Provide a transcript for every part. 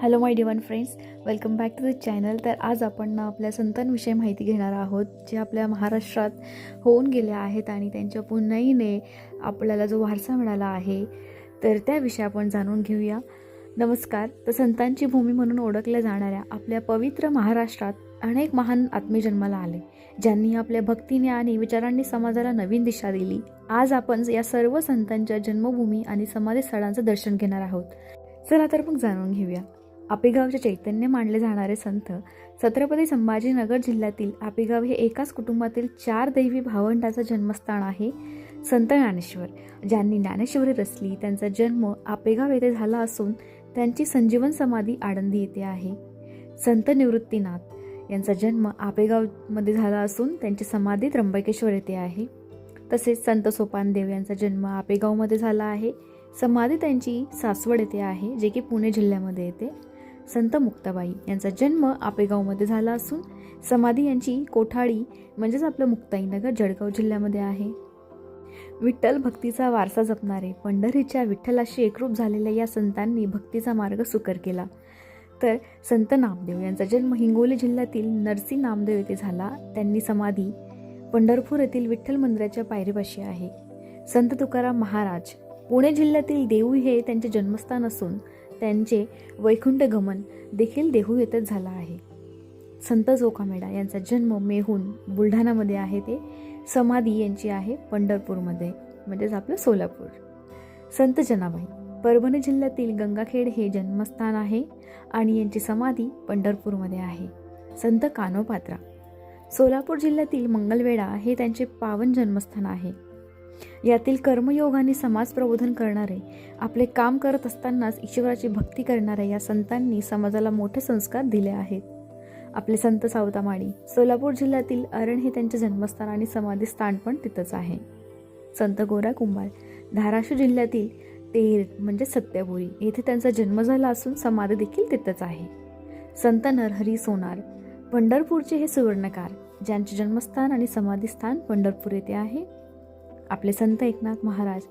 Hello my divine friends, welcome back to the channel. तर आज आपण आपल्या संतांविषयी माहिती घेणार आहोत, जे आपल्या महाराष्ट्रात होऊन गेले आहेत आणि त्यांच्या पुण्याईने आपल्याला जो वारसा मिळाला आहे, तर त्याविषयी आपण जाणून घेऊया. नमस्कार. तर संतांची भूमी म्हणून ओळखल्या जाणाऱ्या आपल्या पवित्र महाराष्ट्रात अनेक महान आत्मे जन्माला आले, ज्यांनी आपल्या भक्तीने आणि विचारांनी समाजाला नवीन दिशा दिली. आज आपण या सर्व संतांच्या जन्मभूमी आणि समाधी स्थळांचं दर्शन घेणार आहोत. चला तर मग जाणून घेऊया. आपेगावचे चैतन्य मानले जाणारे संत छत्रपती संभाजीनगर जिल्ह्यातील आपेगाव हे एकाच कुटुंबातील 4 दैवी भावंडाचं जन्मस्थान आहे. संत ज्ञानेश्वर, ज्यांनी ज्ञानेश्वरी रचली, त्यांचा जन्म आपेगाव येथे झाला असून त्यांची संजीवन समाधी आळंदी येथे आहे. संत निवृत्तीनाथ यांचा जन्म आपेगावमध्ये झाला असून त्यांची समाधी त्र्यंबकेश्वर येथे आहे. तसेच संत सोपानदेव यांचा जन्म आपेगावमध्ये झाला आहे. समाधी त्यांची सासवड येथे आहे, जे की पुणे जिल्ह्यामध्ये येते. संत मुक्ताबाई यांचा जन्म आपेगावमध्ये झाला असून समाधी यांची कोठाळी म्हणजेच आपलं मुक्ताईनगर जळगाव जिल्ह्यामध्ये आहे. विठ्ठल भक्तीचा वारसा जपणारे पंढरीच्या विठ्ठलाशी एकरूप झालेल्या या संतांनी भक्तीचा मार्ग सुकर केला. तर संत नामदेव यांचा जन्म हिंगोली जिल्ह्यातील नरसी नामदेव येथे झाला. त्यांनी समाधी पंढरपूर येथील विठ्ठल मंदिराच्या पायरीपाशी आहे. संत तुकाराम महाराज पुणे जिल्ह्यातील देहू हे त्यांचे जन्मस्थान असून त्यांचे वैकुंठ गमन देखील देहू येथेच झाला आहे. संत जोखामेडा यांचा जन्म मेहून बुलढाणामध्ये आहे. ते समाधी यांची आहे पंढरपूरमध्ये म्हणजेच आपलं सोलापूर. संत जनाबाई परभणी जिल्ह्यातील गंगाखेड हे जन्मस्थान आहे आणि यांची समाधी पंढरपूरमध्ये आहे. संत कानोपात्रा सोलापूर जिल्ह्यातील मंगलवेढा हे त्यांचे पावन जन्मस्थान आहे. यातील कर्मयोग आणि समाज प्रबोधन करणारे, आपले काम करत असतानाच ईश्वराची भक्ती करणाऱ्या या संतांनी समाजाला मोठे संस्कार दिले आहेत. आपले संत सावतामाळी सोलापूर जिल्ह्यातील अरण हे त्यांचे जन्मस्थान आणि समाधी स्थान पण तिथंच आहे. संत गोरा कुंभार धाराशिव जिल्ह्यातील तेर म्हणजे सत्यापुरी येथे त्यांचा जन्म झाला असून समाधी देखील तिथंच आहे. संत नरहरी सोनार पंढरपूरचे हे सुवर्णकार, ज्यांचे जन्मस्थान आणि समाधी स्थान पंढरपूर येथे आहे. आपले संत एकनाथ महाराज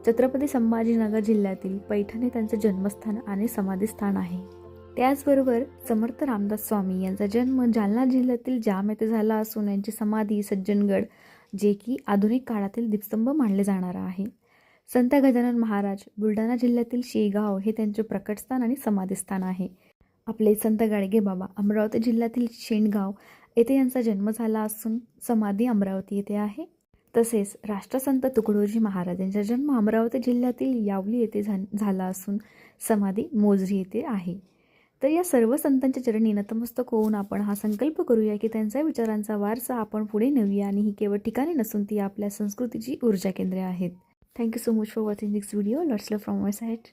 छत्रपती संभाजीनगर जिल्ह्यातील पैठण हे त्यांचे जन्मस्थान आणि समाधी स्थान आहे. त्याचबरोबर समर्थ रामदास स्वामी यांचा जन्म जालना जिल्ह्यातील जाम येथे झाला असून यांची समाधी सज्जनगड, जे की आधुनिक काळातील दीपस्तंभ मानले जाणार आहे. संत गजानन महाराज बुलढाणा जिल्ह्यातील शेगाव हे त्यांचे प्रकटस्थान आणि समाधीस्थान आहे. आपले संत गाडगे बाबा अमरावती जिल्ह्यातील शेणगाव येथे यांचा जन्म झाला असून समाधी अमरावती येथे आहे. तसेच राष्ट्रसंत तुकडोजी महाराज यांचा जन्म अमरावती जिल्ह्यातील यावली येथे झाला असून समाधी मोझरी येथे आहे. तर या सर्व संतांच्या चरणी नतमस्तक होऊन आपण हा संकल्प करूया की त्यांच्या विचारांचा वारसा आपण पुढे नेऊया आणि ही केवळ ठिकाणे नसून ती आपल्या संस्कृतीची ऊर्जा केंद्रे आहेत. Thank you so much for watching this video. Lots love from my side.